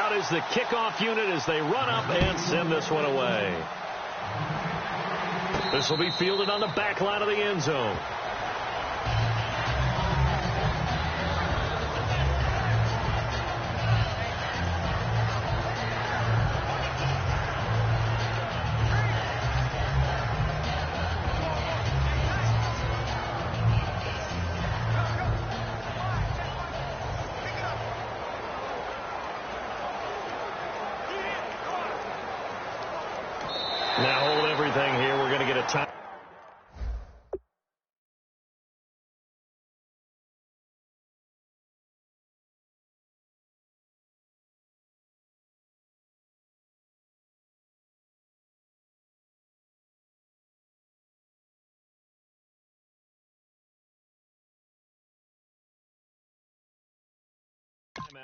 out is the kickoff unit as they run up and send this one away. This will be fielded on the back line of the end zone. Now hold everything here. We're going to get a time.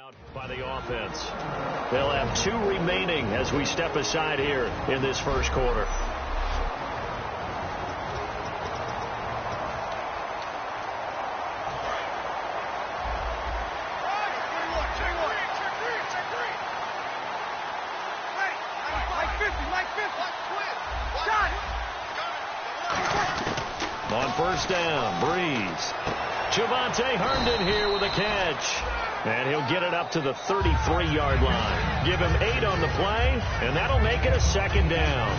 Out by the offense. They'll have 2 remaining as we step aside here in this first quarter. On first down, Breeze. Javonte Herndon here with a catch. And he'll get it up to the 33-yard line. Give him 8 on the play, and that'll make it a second down.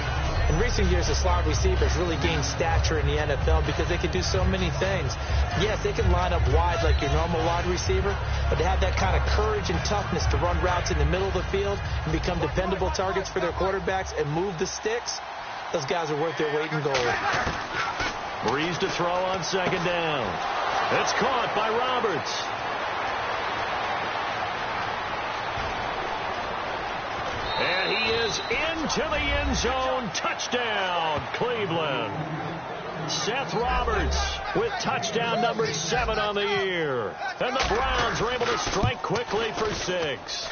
In recent years, the slot receivers really gained stature in the NFL because they can do so many things. Yes, they can line up wide like your normal wide receiver, but to have that kind of courage and toughness to run routes in the middle of the field and become dependable targets for their quarterbacks and move the sticks, those guys are worth their weight in gold. Breeze to throw on second down. It's caught by Roberts. And he is into the end zone. Touchdown, Cleveland. Seth Roberts with touchdown number 7 on the year. And the Browns are able to strike quickly for 6.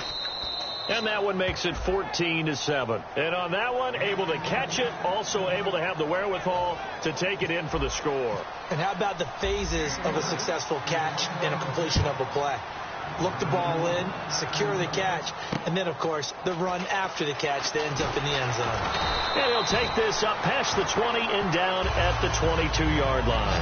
And that one makes it 14-7. And on that one, able to catch it, also able to have the wherewithal to take it in for the score. And how about the phases of a successful catch and a completion of a play? Look the ball in, secure the catch, and then, of course, the run after the catch that ends up in the end zone. And he'll take this up past the 20 and down at the 22-yard line.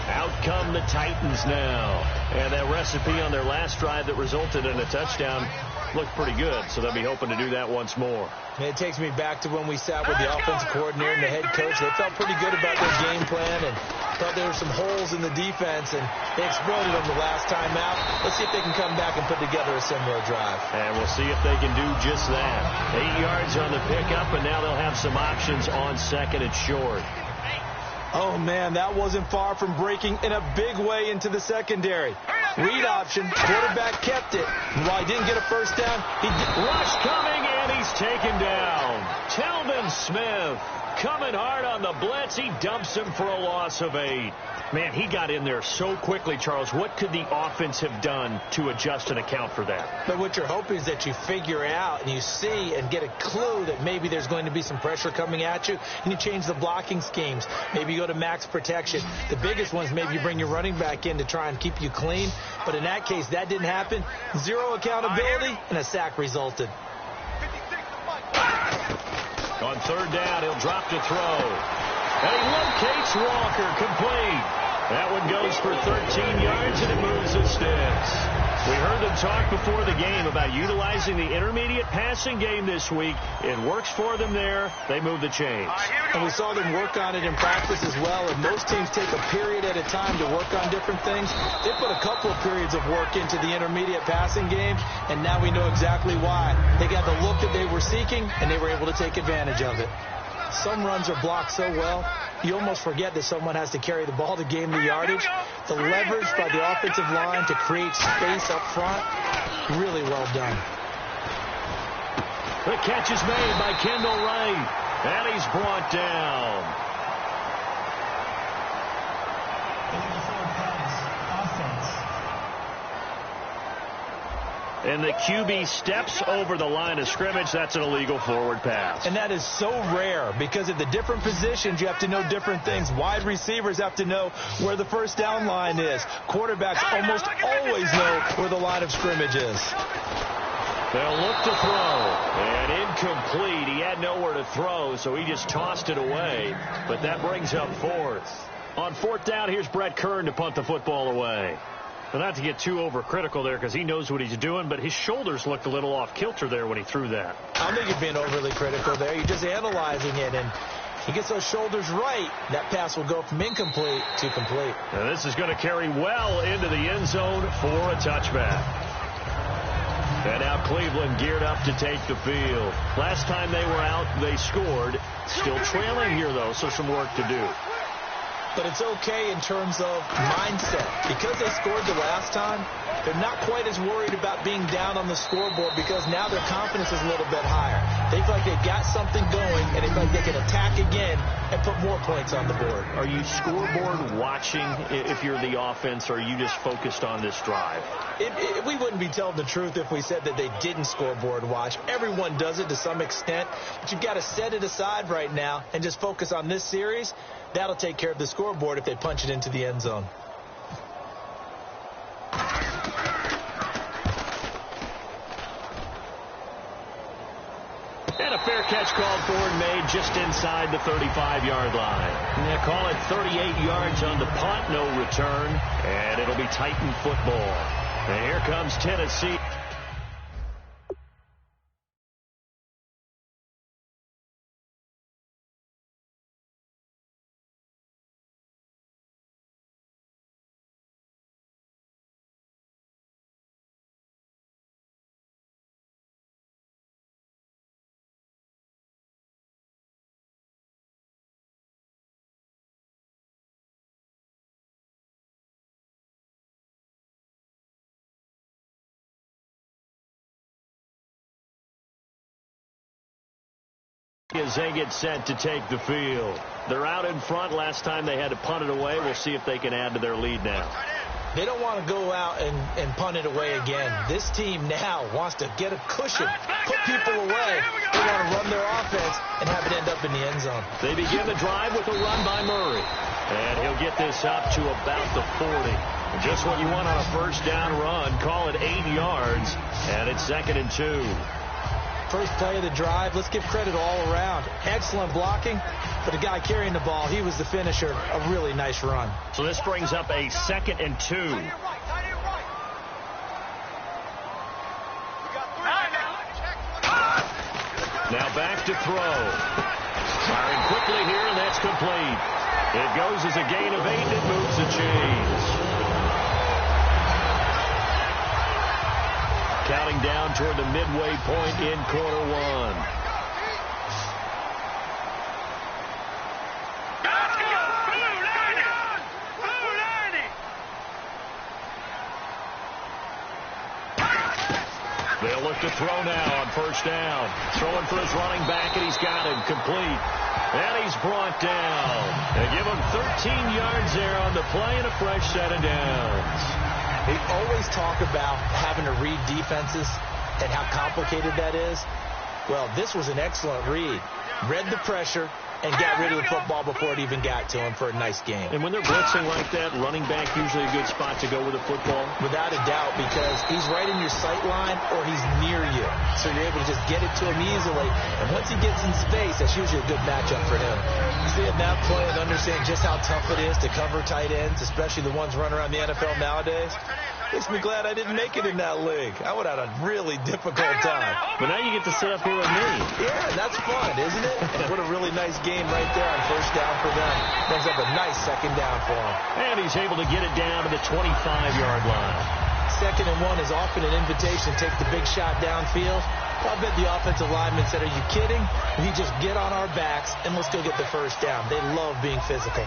Out come the Titans now. And that recipe on their last drive that resulted in a touchdown looked pretty good, so they'll be hoping to do that once more. It takes me back to when we sat with the offensive coordinator and the head coach. They felt pretty good about their game plan and thought there were some holes in the defense, and they exploited them the last time out. Let's see if they can come back and put together a similar drive. And we'll see if they can do just that. 8 yards on the pickup, and now they'll have some options on second and short. Oh, man, that wasn't far from breaking in a big way into the secondary. Read option, quarterback kept it. And while he didn't get a first down, rush coming, and he's taken down. Telvin Smith coming hard on the blitz. He dumps him for a loss of 8. Man, he got in there so quickly, Charles. What could the offense have done to adjust and account for that? But what you're hoping is that you figure out and you see and get a clue that maybe there's going to be some pressure coming at you, and you change the blocking schemes. Maybe you go to max protection. The biggest one is maybe you bring your running back in to try and keep you clean. But in that case, that didn't happen. 0 accountability, and a sack resulted. On third down, he'll drop to throw. And he locates Walker, complete. That one goes for 13 yards, and it moves the sticks. We heard them talk before the game about utilizing the intermediate passing game this week. It works for them there. They move the chains. And we saw them work on it in practice as well. And most teams take a period at a time to work on different things. They put a couple of periods of work into the intermediate passing game, and now we know exactly why. They got the look that they were seeking, and they were able to take advantage of it. Some runs are blocked so well, you almost forget that someone has to carry the ball to gain the yardage. The leverage by the offensive line to create space up front, really well done. The catch is made by Kendall Wright, and he's brought down. And the QB steps over the line of scrimmage. That's an illegal forward pass. And that is so rare because at the different positions, you have to know different things. Wide receivers have to know where the first down line is. Quarterbacks almost always know where the line of scrimmage is. They'll look to throw. And incomplete. He had nowhere to throw, so he just tossed it away. But that brings up fourth. On fourth down, here's Brett Kern to punt the football away. Well, not to get too overcritical there because he knows what he's doing, but his shoulders looked a little off kilter there when he threw that. I think you're being overly critical there. You're just analyzing it, and he gets those shoulders right. That pass will go from incomplete to complete. And this is going to carry well into the end zone for a touchback. And now Cleveland geared up to take the field. Last time they were out, they scored. Still trailing here, though, so some work to do. But it's okay in terms of mindset. Because they scored the last time, they're not quite as worried about being down on the scoreboard because now their confidence is a little bit higher. They feel like they've got something going, and they feel like they can attack again and put more points on the board. Are you scoreboard watching if you're the offense, or are you just focused on this drive? We wouldn't be telling the truth if we said that they didn't scoreboard watch. Everyone does it to some extent, but you've got to set it aside right now and just focus on this series. That'll take care of the scoreboard if they punch it into the end zone. And a fair catch called for and made just inside the 35-yard line. And they call it 38 yards on the punt, no return. And it'll be Titan football. And here comes Tennessee. As they get set to take the field. They're out in front. Last time they had to punt it away. We'll see if they can add to their lead now. They don't want to go out and punt it away again. This team now wants to get a cushion, put people away. They want to run their offense and have it end up in the end zone. They begin the drive with a run by Murray. And he'll get this up to about the 40. Just what you want on a first down run. Call it 8 yards. And it's 2nd and 2. First play of the drive, let's give credit all around. Excellent blocking, but the guy carrying the ball, he was the finisher. A really nice run. So this brings up a 2nd and 2. Now back to throw. Firing quickly here, and that's complete. It goes as a gain of 8, and it moves the chains. Counting down toward the midway point in quarter one. They'll look to throw now on first down. Throwing for his running back, and he's got him complete. And he's brought down. They give him 13 yards there on the play and a fresh set of downs. They always talk about having to read defenses and how complicated that is. Well, this was an excellent read. Read the pressure and got rid of the football before it even got to him for a nice game. And when they're blitzing like that, running back usually a good spot to go with the football? Without a doubt, because he's right in your sight line or he's near you. So you're able to just get it to him easily. And once he gets in space, that's usually a good matchup for him. Seeing that play and understanding just how tough it is to cover tight ends, especially the ones running around the NFL nowadays, makes me glad I didn't make it in that league. I would have had a really difficult time. But now you get to sit up here with me. Yeah, that's fun, isn't it? What a really nice game right there on first down for them. Brings up a nice 2nd down for him. And he's able to get it down to the 25-yard line. 2nd and 1 is often an invitation to take the big shot downfield. I bet the offensive lineman said, are you kidding? We just get on our backs and let's go get the first down. They love being physical.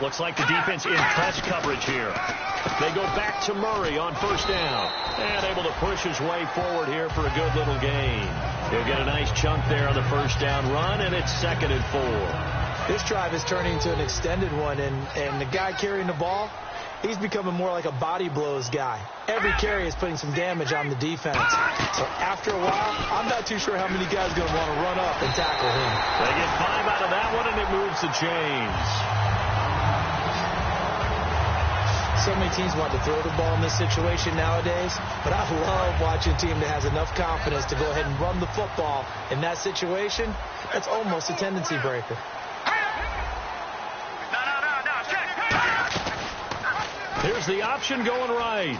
Looks like the defense in press coverage here. They go back to Murray on first down. And able to push his way forward here for a good little gain. He'll get a nice chunk there on the first down run, and it's 2nd and 4. This drive is turning into an extended one, and the guy carrying the ball, he's becoming more like a body blows guy. Every carry is putting some damage on the defense. So after a while, I'm not too sure how many guys are going to want to run up and tackle him. They get 5 out of that one, and it moves the chains. So many teams want to throw the ball in this situation nowadays, but I love watching a team that has enough confidence to go ahead and run the football. In that situation, that's almost a tendency breaker. Here's the option going right.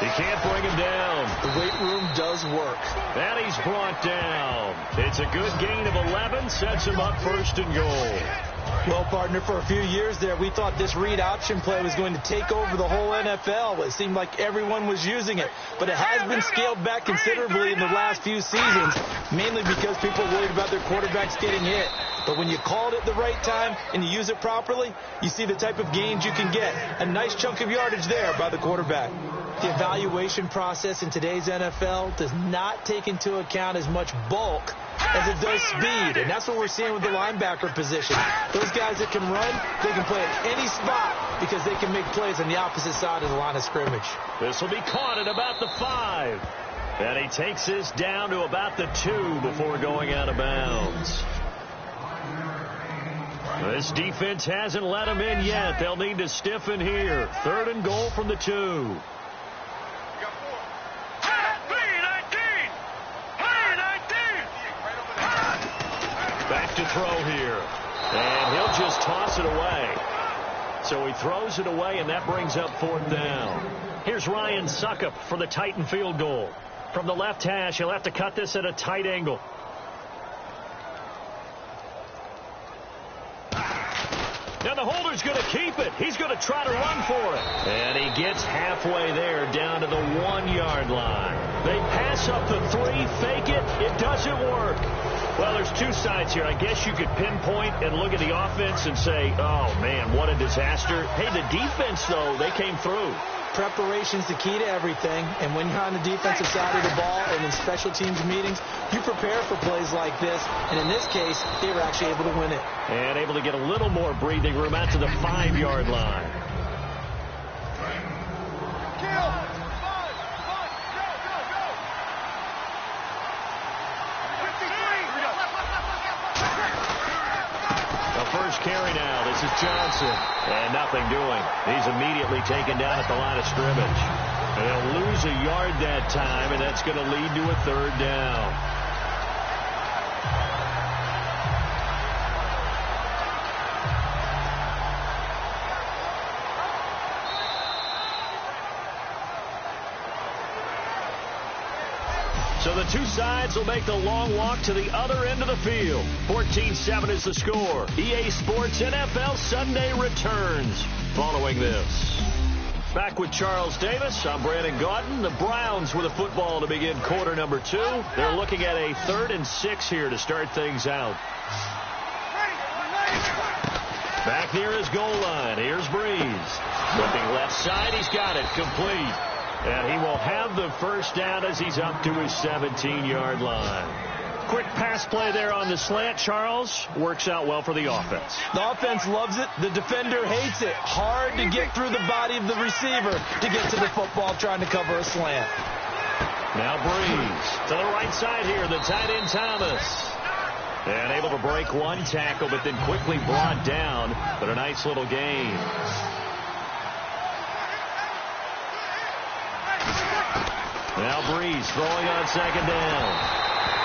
He can't bring him down. The weight room does work. And he's brought down. It's a good gain of 11, sets him up 1st and goal. Well, partner, for a few years there, we thought this read option play was going to take over the whole NFL. It seemed like everyone was using it. But it has been scaled back considerably in the last few seasons, mainly because people are worried about their quarterbacks getting hit. But when you call it at the right time and you use it properly, you see the type of gains you can get. A nice chunk of yardage there by the quarterback. The evaluation process in today's NFL does not take into account as much bulk as it does speed, and that's what we're seeing with the linebacker position. Those guys that can run, they can play at any spot because they can make plays on the opposite side of the line of scrimmage. This will be caught at about the 5. And he takes this down to about the 2 before going out of bounds. This defense hasn't let him in yet. They'll need to stiffen here. 3rd and goal from the 2. Back to throw here. And he'll just toss it away. So he throws it away, and that brings up 4th down. Here's Ryan Suckup for the Titan field goal. From the left hash, he'll have to cut this at a tight angle. Now the holder's going to keep it. He's going to try to run for it. And he gets halfway there down to the 1-yard line. They pass up the 3, fake it. It doesn't work. Well, there's 2 sides here. I guess you could pinpoint and look at the offense and say, oh, man, what a disaster. Hey, the defense, though, they came through. Preparation's the key to everything, and when you're on the defensive side of the ball and in special teams meetings, you prepare for plays like this, and in this case, they were actually able to win it. And able to get a little more breathing room out to the 5-yard line. First carry now. This is Johnson. And nothing doing. He's immediately taken down at the line of scrimmage. They'll lose a yard that time, and that's going to lead to a 3rd down. So the 2 sides will make the long walk to the other end of the field. 14-7 is the score. EA Sports NFL Sunday returns following this. Back with Charles Davis, I'm Brandon Gaudin. The Browns with a football to begin quarter number 2. They're looking at a 3rd and 6 here to start things out. Back near his goal line. Here's Breeze. Looking left side. He's got it. Complete. And he will have the 1st down as he's up to his 17-yard line. Quick pass play there on the slant, Charles. Works out well for the offense. The offense loves it. The defender hates it. Hard to get through the body of the receiver to get to the football trying to cover a slant. Now Breeze to the right side here, the tight end Thomas. And able to break 1 tackle, but then quickly brought down. But a nice little gain. Now Breeze throwing on 2nd down.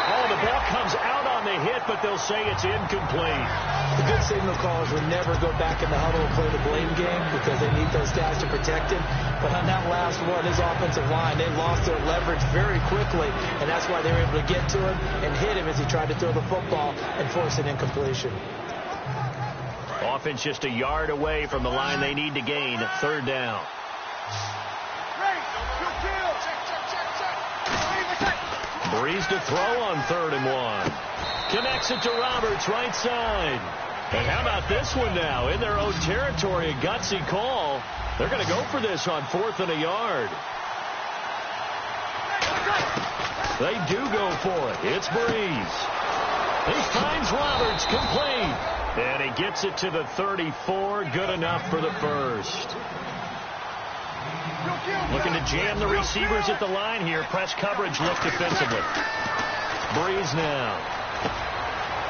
Oh, the ball comes out on the hit, but they'll say it's incomplete. The good signal callers would never go back in the huddle and play the blame game because they need those guys to protect him. But on that last one, his offensive line, they lost their leverage very quickly, and that's why they were able to get to him and hit him as he tried to throw the football and force an incompletion. Offense just a yard away from the line they need to gain. 3rd down. Breeze to throw on 3rd and 1. Connects it to Roberts, right side. And how about this one now? In their own territory, a gutsy call. They're going to go for this on 4th and a yard. They do go for it. It's Breeze. He finds Roberts, complete. And he gets it to the 34. Good enough for the 1st. Looking to jam the receivers at the line here. Press coverage look defensively. Breeze now.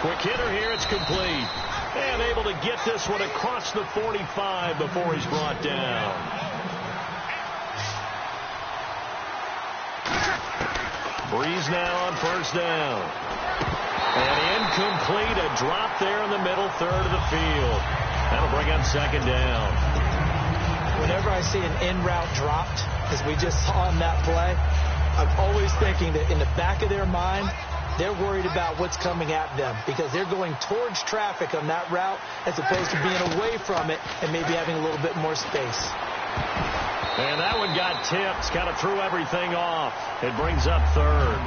Quick hitter here. It's complete. And able to get this one across the 45 before he's brought down. Breeze now on first down. And incomplete. A drop there in the middle third of the field. That'll bring up second down. Whenever I see an in-route dropped, as we just saw in that play, I'm always thinking that in the back of their mind, they're worried about what's coming at them because they're going towards traffic on that route as opposed to being away from it and maybe having a little bit more space. And that one got tipped. Kind of threw everything off. It brings up third.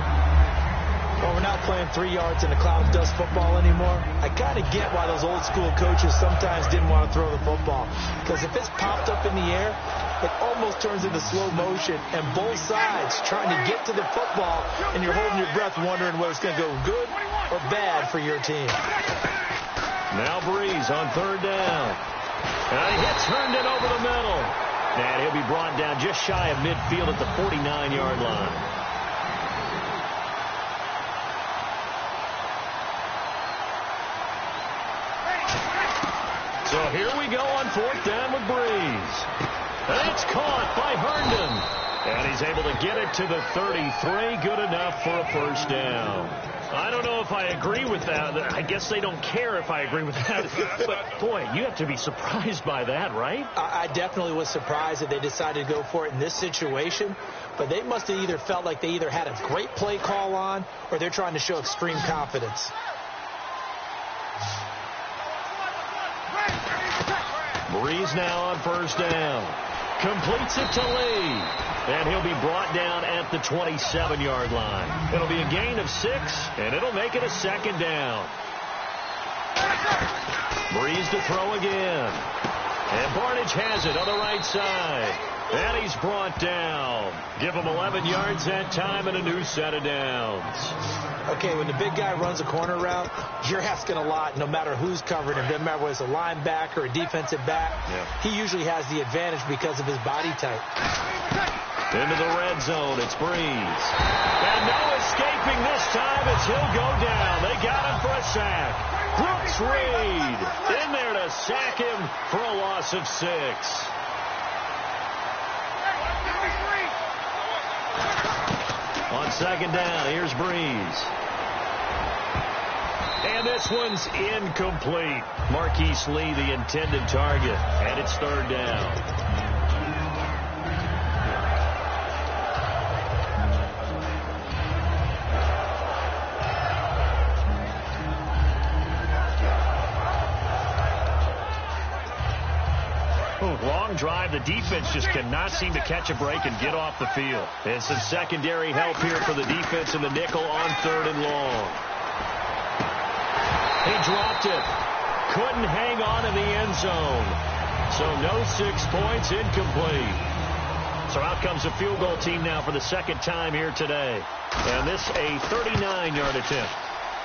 Well, we're not playing 3 yards in a cloud of dust football anymore. I kind of get why those old school coaches sometimes didn't want to throw the football. Because if it's popped up in the air, it almost turns into slow motion. And both sides trying to get to the football, and you're holding your breath wondering whether it's going to go good or bad for your team. Now Breeze on third down. And he turned it over the middle. And he'll be brought down just shy of midfield at the 49-yard line. So here we go on fourth down with Breeze. And it's caught by Herndon. And he's able to get it to the 33. Good enough for a first down. I don't know if I agree with that. I guess they don't care if I agree with that. But, boy, you have to be surprised by that, right? I definitely was surprised that they decided to go for it in this situation. But they must have either felt like they either had a great play call on or they're trying to show extreme confidence. Breeze now on first down. Completes it to Lee. And he'll be brought down at the 27-yard line. It'll be a gain of 6, and it'll make it a second down. Breeze to throw again. And Barnage has it on the right side. And he's brought down. Give him 11 yards that time and a new set of downs. Okay, when the big guy runs a corner route, you're asking a lot no matter who's covering him. Doesn't matter whether it's a linebacker or a defensive back. Yeah. He usually has the advantage because of his body type. Into the red zone, it's Breeze. And no escaping this time as he'll go down. They got him for a sack. Brooks Reed in there to sack him for a loss of 6. On second down, here's Breeze. And this one's incomplete. Marquise Lee, the intended target. And it's third down. Long drive. The defense just cannot seem to catch a break and get off the field. And some secondary help here for the defense in the nickel on third and long. He dropped it. Couldn't hang on in the end zone. So no 6 points, incomplete. So out comes the field goal team now for the second time here today. And this a 39-yard attempt.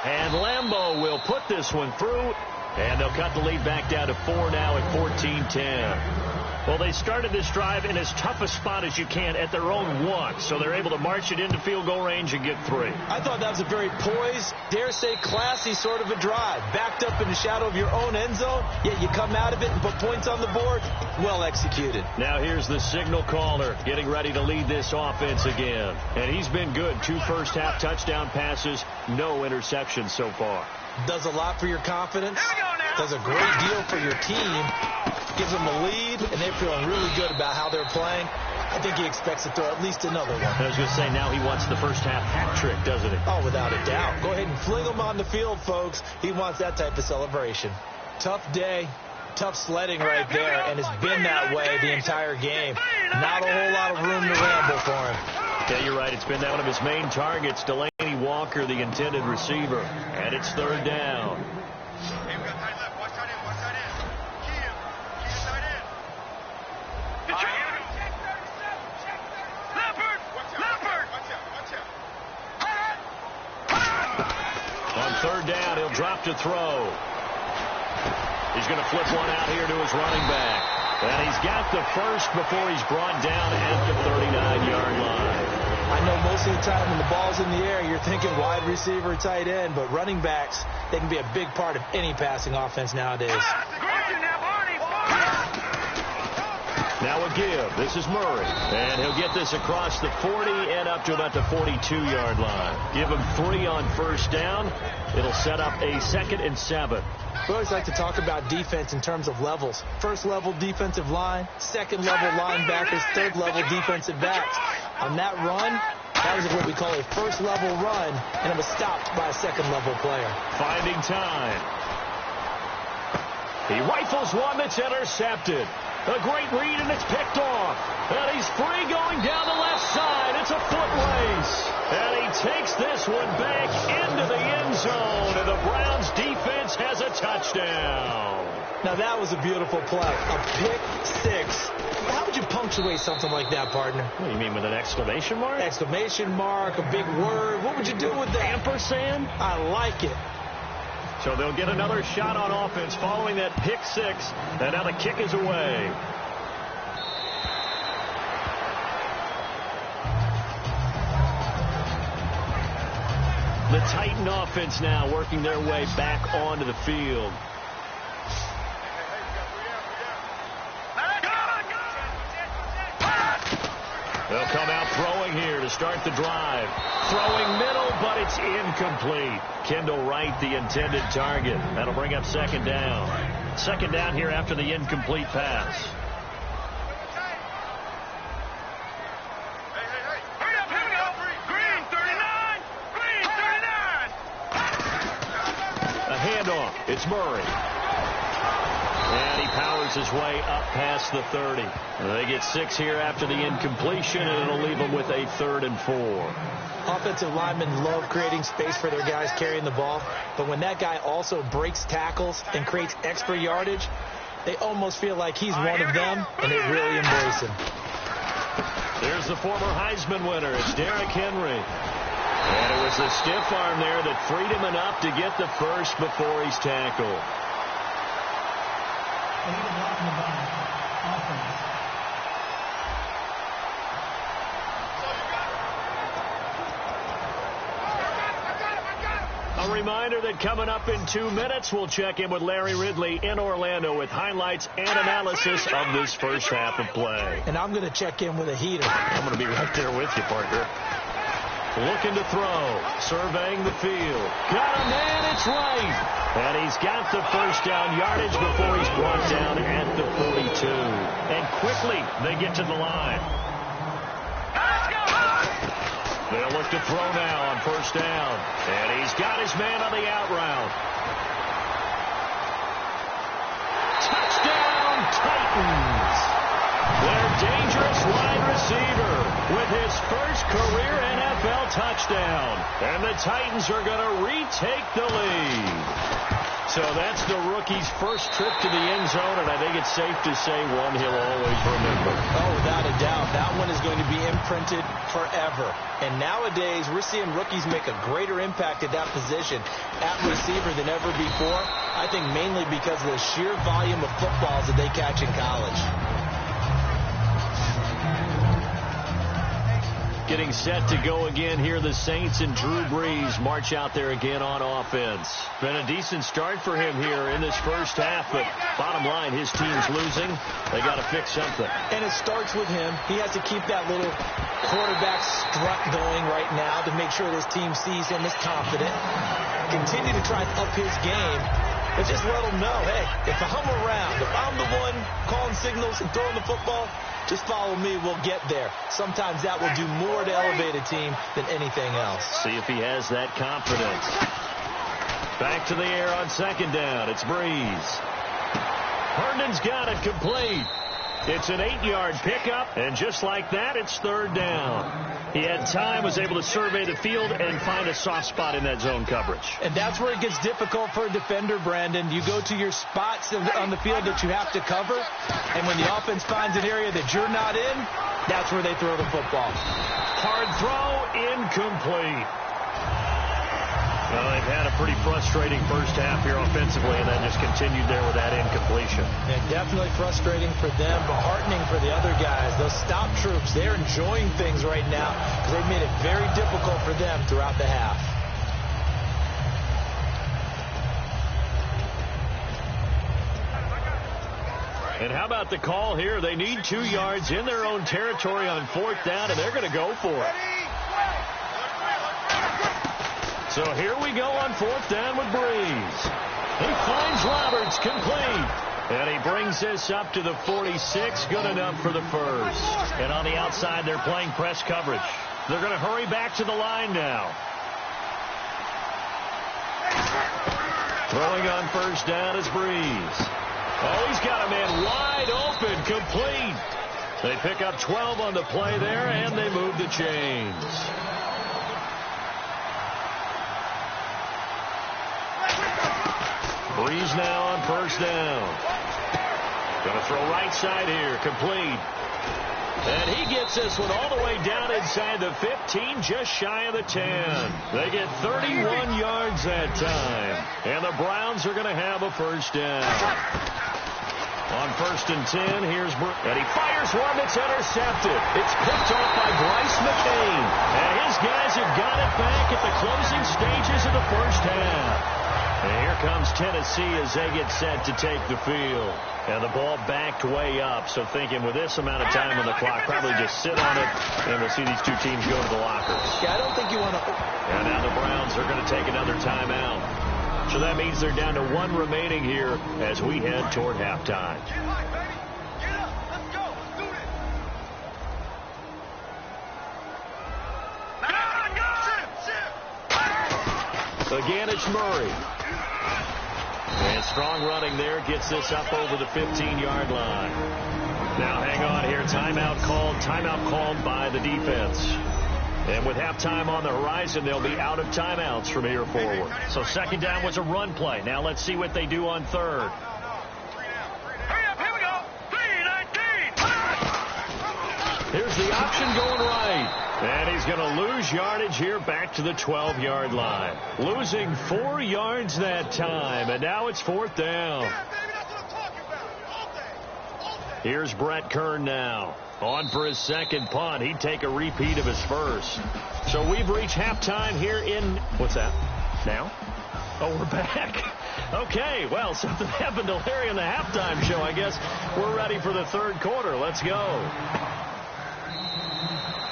And Lambeau will put this one through. And they'll cut the lead back down to 4 now at 14-10. Well, they started this drive in as tough a spot as you can at their own 1, so they're able to march it into field goal range and get 3. I thought that was a very poised, dare say classy sort of a drive. Backed up in the shadow of your own end zone, yet you come out of it and put points on the board. Well executed. Now here's the signal caller getting ready to lead this offense again. And he's been good. 2 first-half touchdown passes, no interceptions so far. Does a lot for your confidence. Does a great deal for your team. Gives them a lead, and they're feeling really good about how they're playing. I think he expects to throw at least another one. I was going to say, now he wants the first-half hat trick, doesn't he? Oh, without a doubt. Go ahead and fling him on the field, folks. He wants that type of celebration. Tough day, tough sledding right there, and it's been that way the entire game. Not a whole lot of room to ramble for him. Yeah, you're right. It's been one of his main targets, Delaney Walker, the intended receiver. And it's third down. On third down, he'll drop to throw. He's going to flip one out here to his running back. And he's got the first before he's brought down at the 39-yard line. I know most of the time when the ball's in the air, you're thinking wide receiver, tight end, but running backs, they can be a big part of any passing offense nowadays. Now a give. This is Murray. And he'll get this across the 40 and up to about the 42-yard line. Give him 3 on first down. It'll set up a 2nd and 7. We always like to talk about defense in terms of levels. First level defensive line, second level linebackers, third level defensive backs. On that run, that was what we call a first level run, and it was stopped by a second level player. Finding time. He rifles one that's intercepted. A great read, and it's picked off. And he's free going down the left side. It's a foot race. And he takes this one back into the end zone, and the Browns defense has a touchdown. Now, that was a beautiful play. A pick six. How would you punctuate something like that, partner? What do you mean, with an exclamation mark? Exclamation mark, a big word. What would you do with that? Ampersand? I like it. So they'll get another shot on offense following that pick six. And now the kick is away. The Titan offense now working their way back onto the field. They'll come out throwing here to start the drive. Throwing middle, but it's incomplete. Kendall Wright, the intended target. That'll bring up 2nd down. 2nd down here after the incomplete pass. A handoff. It's Murray. And he powers his way up past the 30. They get 6 here after the incompletion, and it'll leave them with a 3rd and 4. Offensive linemen love creating space for their guys carrying the ball, but when that guy also breaks tackles and creates extra yardage, they almost feel like he's one of them, and they really embrace him. There's the former Heisman winner. It's Derrick Henry. And it was a stiff arm there that freed him enough to get the first before he's tackled. A reminder that coming up in 2 minutes, we'll check in with Larry Ridley in Orlando with highlights and analysis of this first half of play. And I'm going to check in with a heater. I'm going to be right there with you, partner. Looking to throw, surveying the field. Got a man, it's right. And he's got the first down yardage before he's brought down at the 42. And quickly, they get to the line. They'll look to throw now on first down. And he's got his man on the out route. Touchdown, Titans. Their dangerous wide receiver with his first career NFL touchdown. And the Titans are going to retake the lead. So that's the rookie's first trip to the end zone, and I think it's safe to say one he'll always remember. Oh, without a doubt. That one is going to be imprinted forever. And nowadays, we're seeing rookies make a greater impact at that position at receiver than ever before. I think mainly because of the sheer volume of footballs that they catch in college. Getting set to go again here. The Saints and Drew Brees march out there again on offense. Been a decent start for him here in this first half, but bottom line, his team's losing. They got to fix something. And it starts with him. He has to keep that little quarterback strut going right now to make sure this team sees him as confident. Continue to try to up his game, but just let him know, hey, if I'm around, if I'm the one calling signals and throwing the football, just follow me, we'll get there. Sometimes that will do more to elevate a team than anything else. See if he has that confidence. Back to the air on 2nd down. It's Brees. Herndon's got it complete. It's an 8-yard pickup, and just like that, it's 3rd down. He had time, was able to survey the field and find a soft spot in that zone coverage. And that's where it gets difficult for a defender, Brandon. You go to your spots on the field that you have to cover, and when the offense finds an area that you're not in, that's where they throw the football. Hard throw, incomplete. Well, they've had a pretty frustrating first half here offensively, and then just continued there with that incompletion. Yeah, definitely frustrating for them, but heartening for the other guys. Those stop troops, they're enjoying things right now because they've made it very difficult for them throughout the half. And how about the call here? They need 2 yards in their own territory on 4th down, and they're going to go for it. So here we go on 4th down with Breeze. He finds Roberts, complete. And he brings this up to the 46, good enough for the first. And on the outside, they're playing press coverage. They're going to hurry back to the line now. Throwing on 1st down is Breeze. Oh, he's got a man wide open, complete. They pick up 12 on the play there, and they move the chains. Breeze now on 1st down. Going to throw right side here, complete. And he gets this one all the way down inside the 15, just shy of the 10. They get 31 yards that time. And the Browns are going to have a 1st down. On 1st and 10, here's and he fires one that's intercepted. It's picked off by Bryce McCain. And his guys have got it back at the closing stages of the first half. And here comes Tennessee as they get set to take the field. And the ball backed way up. So thinking with this amount of time on the clock, probably just sit on it, and we'll see these two teams go to the lockers. Yeah, I don't think you want to. And now the Browns are going to take another timeout. So that means they're down to 1 remaining here as we head toward halftime. Again, it's Murray. And strong running there gets this up over the 15-yard line. Now hang on here. Timeout called by the defense. And with halftime on the horizon, they'll be out of timeouts from here forward. So 2nd down was a run play. Now let's see what they do on 3rd. Hurry up, here we go. 3-19. Here's the option going right. And he's going to lose yardage here back to the 12-yard line. Losing 4 yards that time. And now it's 4th down. Yeah, baby, that's what I'm talking about. All day. Here's Brett Kern now. On for his 2nd punt. He'd take a repeat of his first. So we've reached halftime here in... What's that? Now? Oh, we're back. Okay, well, something happened to Larry in the halftime show. I guess we're ready for the 3rd quarter. Let's go.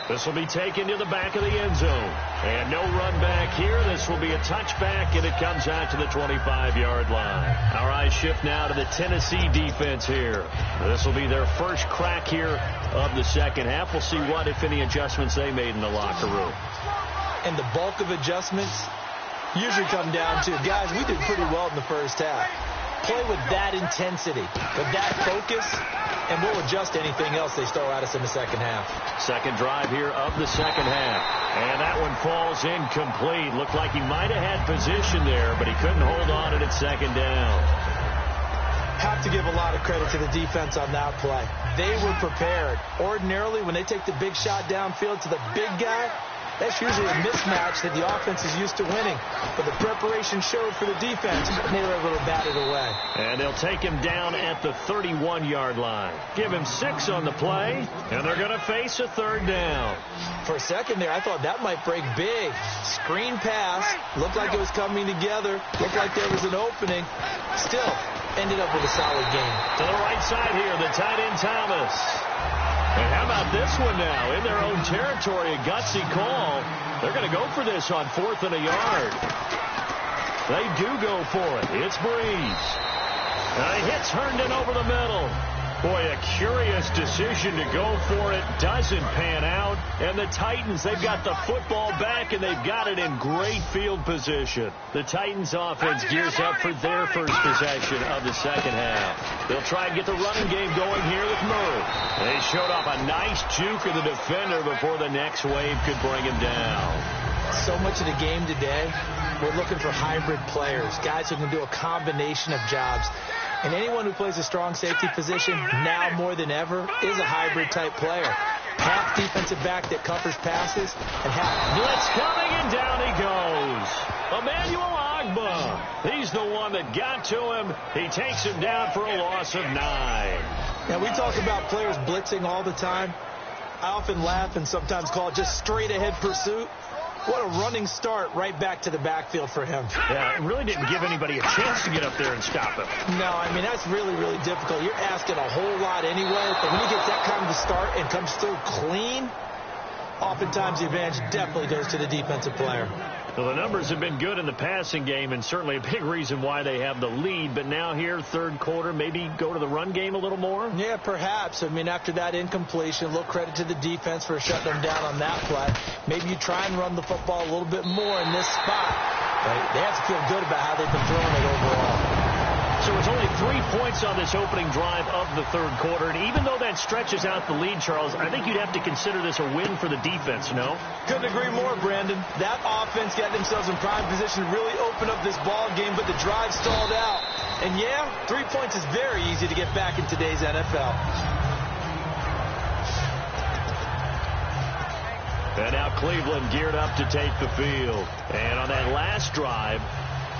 This will be taken to the back of the end zone. And no run back here. This will be a touchback, and it comes out to the 25-yard line. Our eyes shift now to the Tennessee defense here. This will be their first crack here of the 2nd half. We'll see what, if any, adjustments they made in the locker room. And the bulk of adjustments usually come down to, guys, we did pretty well in the first half. Play with that intensity, with that focus, and we'll adjust anything else they throw at us in the 2nd half. 2nd drive here of the 2nd half. And that one falls incomplete. Looked like he might have had position there, but he couldn't hold on it at 2nd down. Have to give a lot of credit to the defense on that play. They were prepared. Ordinarily, when they take the big shot downfield to the big guy, that's usually a mismatch that the offense is used to winning. But the preparation showed for the defense, and they were able to bat it away. And they'll take him down at the 31-yard line. Give him 6 on the play, and they're going to face a 3rd down. For a second there, I thought that might break big. Screen pass. Looked like it was coming together. Looked like there was an opening. Still, ended up with a solid game. To the right side here, the tight end Thomas. And how about this one now? In their own territory, a gutsy call. They're going to go for this on 4th and a yard. They do go for it. It's Breeze. And he hits Herndon over the middle. Boy, a curious decision to go for it. Doesn't pan out. And the Titans, they've got the football back, and they've got it in great field position. The Titans offense gears up for their first possession of the 2nd half. They'll try and get the running game going here with Murray. They showed off a nice juke of the defender before the next wave could bring him down. So much of the game today, we're looking for hybrid players, guys who can do a combination of jobs. And anyone who plays a strong safety position, now more than ever, is a hybrid-type player. half defensive back that covers passes, and half. Blitz coming, and down he goes. Emmanuel Ogbah. He's the one that got to him. He takes him down for a loss of 9. Now, we talk about players blitzing all the time. I often laugh and sometimes call it just straight-ahead pursuit. What a running start right back to the backfield for him. Yeah, it really didn't give anybody a chance to get up there and stop him. No, I mean, that's really, really difficult. You're asking a whole lot anyway, but when he gets that kind of a start and comes through clean, oftentimes the advantage definitely goes to the defensive player. Well, the numbers have been good in the passing game, and certainly a big reason why they have the lead. But now here, third quarter, maybe go to the run game a little more? Yeah, perhaps. I mean, after that incompletion, a little credit to the defense for shutting them down on that play. Maybe you try and run the football a little bit more in this spot. But they have to feel good about how they've been throwing it overall. So it's only 3 points on this opening drive of the third quarter. And even though that stretches out the lead, Charles, I think you'd have to consider this a win for the defense, no? Couldn't agree more, Brandon. That offense got themselves in prime position to really open up this ball game, but the drive stalled out. And yeah, 3 points is very easy to get back in today's NFL. And now Cleveland geared up to take the field. And on that last drive,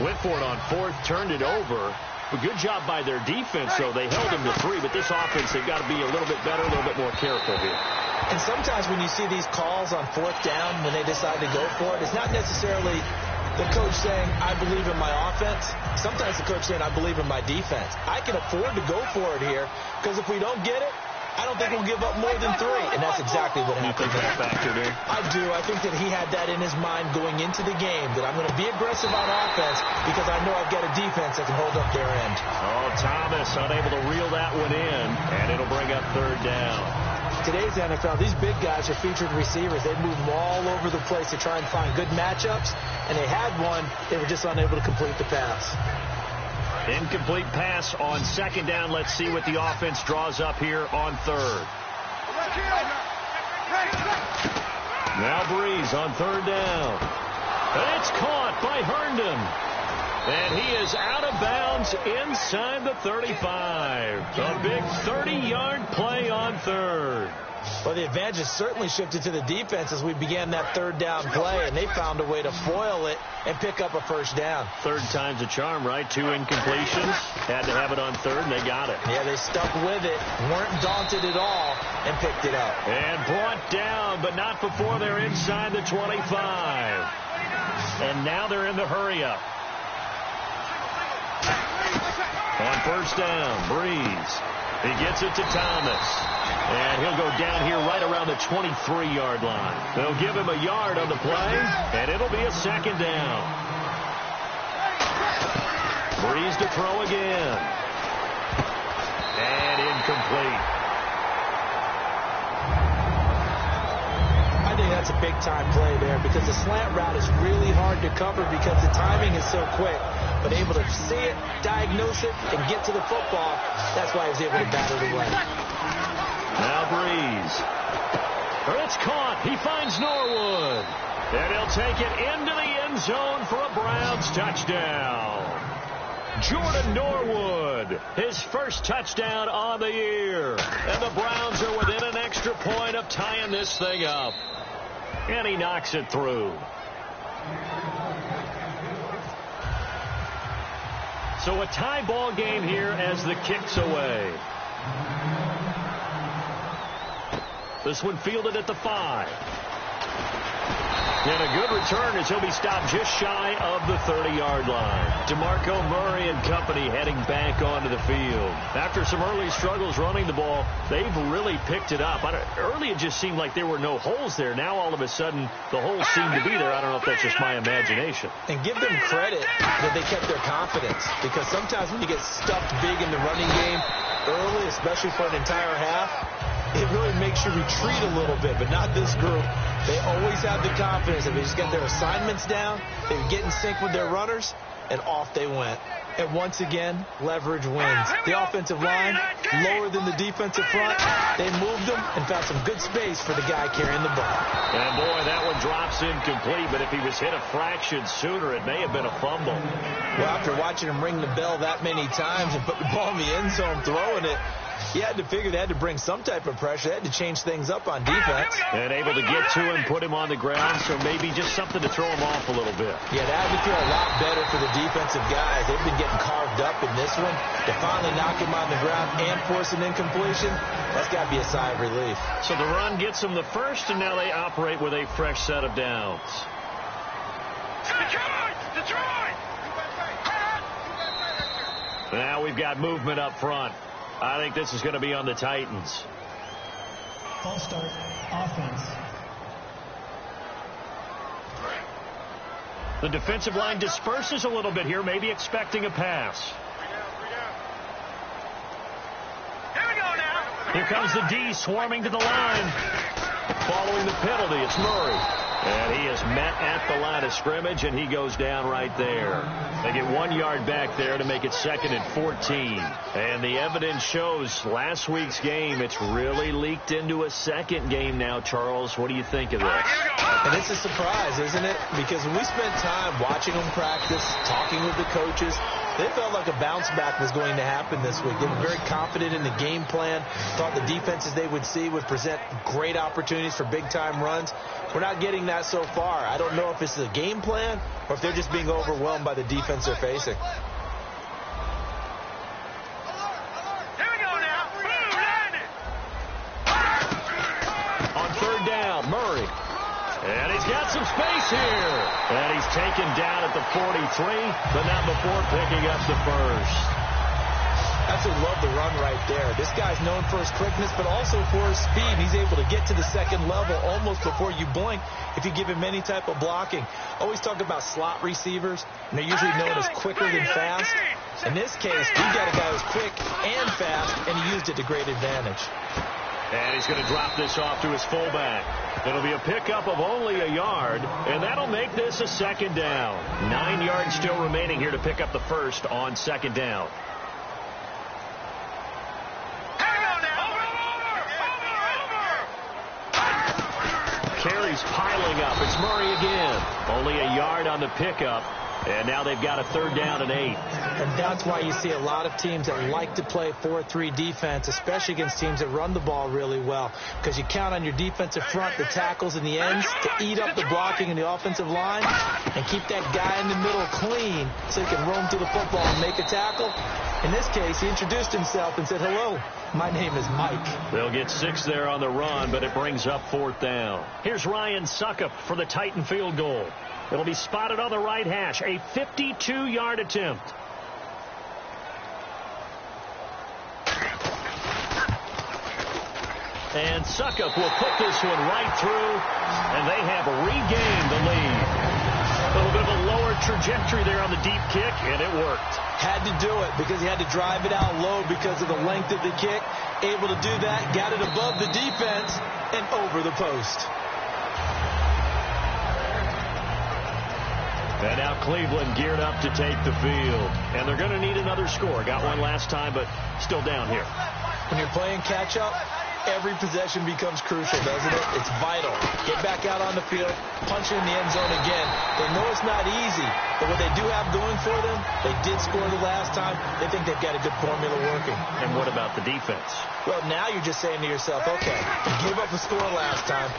went for it on fourth, turned it over. A good job by their defense, though. They held him to 3, but this offense, they've got to be a little bit better, a little bit more careful here. And sometimes when you see these calls on fourth down, when they decide to go for it, it's not necessarily the coach saying, I believe in my offense. Sometimes the coach saying, I believe in my defense. I can afford to go for it here, because if we don't get it, I don't think we'll give up more than 3. And that's exactly what happened. You think that factored in? I do. I think that he had that in his mind going into the game, that I'm going to be aggressive on offense because I know I've got a defense that can hold up their end. Oh, Thomas unable to reel that one in, and it'll bring up third down. Today's NFL, these big guys are featured receivers. They move them all over the place to try and find good matchups, and they had one. They were just unable to complete the pass. Incomplete pass on second down. Let's see what the offense draws up here on third. Now Breeze on third down. And it's caught by Herndon. And he is out of bounds inside the 35. A big 30-yard play on third. Well, the advantage has certainly shifted to the defense as we began that third down play, and they found a way to foil it and pick up a first down. Third time's a charm, right? 2 incompletions. Had to have it on third, and they got it. Yeah, they stuck with it, weren't daunted at all, and picked it up. And brought down, but not before they're inside the 25. And now they're in the hurry-up. On first down, Breeze. He gets it to Thomas. And he'll go down here right around the 23-yard line. They'll give him a yard on the play, and it'll be a second down. Breeze to throw again. And incomplete. I think that's a big-time play there because the slant route is really hard to cover because the timing is so quick. But able to see it, diagnose it, and get to the football, that's why he was able to battle the run. Now Breeze. It's caught. He finds Norwood. And he'll take it into the end zone for a Browns touchdown. Jordan Norwood, his first touchdown on the year. And the Browns are within an extra point of tying this thing up. And he knocks it through. So a tie ball game here as the kick's away. This one fielded at the 5. And a good return as he'll be stopped just shy of the 30-yard line. DeMarco Murray and company heading back onto the field. After some early struggles running the ball, they've really picked it up. Early it just seemed like there were no holes there. Now all of a sudden the holes seem to be there. I don't know if that's just my imagination. And give them credit that they kept their confidence. Because sometimes when you get stuffed big in the running game early, especially for an entire half, it really makes you retreat a little bit, but not this group. They always have the confidence that they just get their assignments down, they get in sync with their runners, and off they went. And once again, leverage wins. The offensive line, lower than the defensive front, they moved them and found some good space for the guy carrying the ball. And boy, that one drops incomplete, but if he was hit a fraction sooner, it may have been a fumble. Well, after watching him ring the bell that many times and put the ball in the end zone throwing it, He had to figure they had to bring some type of pressure. They had to change things up on defense. And able to get to him, put him on the ground, so maybe just something to throw him off a little bit. Yeah, that would feel a lot better for the defensive guys. They've been getting carved up in this one. To finally knock him on the ground and force an incompletion, that's got to be a sigh of relief. So the run gets them the first, and now they operate with a fresh set of downs. Detroit! Now we've got movement up front. I think this is going to be on the Titans. False start, offense. The defensive line disperses a little bit here, maybe expecting a pass. Here we go now. Here comes the D swarming to the line. Following the penalty, it's Murray. And he is met at the line of scrimmage, and he goes down right there. They get 1 yard back there to make it 2nd and 14. And the evidence shows last week's game, it's really leaked into a second game now, Charles. What do you think of this? And it's a surprise, isn't it? Because when we spent time watching them practice, talking with the coaches, they felt like a bounce back was going to happen this week. They were very confident in the game plan, thought the defenses they would see would present great opportunities for big-time runs. We're not getting that so far. I don't know if it's a game plan or if they're just being overwhelmed by the defense they're facing. Here we go now. Boom, landed. On 3rd down, Murray. And he's got some space here. And he's taken down at the 43, but not before picking up the first. Absolutely love the run right there. This guy's known for his quickness, but also for his speed. He's able to get to the second level almost before you blink if you give him any type of blocking. Always talk about slot receivers, and they're usually known as quicker than fast. In this case, we've got a guy who's quick and fast, and he used it to great advantage. And he's going to drop this off to his fullback. It'll be a pickup of only a yard, and that'll make this a 2nd down. 9 yards still remaining here to pick up the first on 2nd down. Carries piling up. It's Murray again. Only a yard on the pickup. And now they've got a 3rd down and 8. And that's why you see a lot of teams that like to play 4-3 defense, especially against teams that run the ball really well, because you count on your defensive front, the tackles and the ends, to eat up the blocking in the offensive line and keep that guy in the middle clean so he can roam through the football and make a tackle. In this case, he introduced himself and said, "Hello, my name is Mike." They'll get 6 there on the run, but it brings up 4th down. Here's Ryan Suckup for the Titan field goal. It'll be spotted on the right hash, a 52-yard attempt. And Suckup will put this one right through, and they have regained the lead. A little bit of a lower trajectory there on the deep kick, and it worked. Had to do it because he had to drive it out low because of the length of the kick. Able to do that, got it above the defense and over the post. And now Cleveland geared up to take the field. And they're going to need another score. Got one last time, but still down here. When you're playing catch-up, every possession becomes crucial, doesn't it? It's vital. Get back out on the field, punch it in the end zone again. They know it's not easy, but what they do have going for them, they did score the last time. They think they've got a good formula working. And what about the defense? Well, now you're just saying to yourself, okay, you gave up a score last time.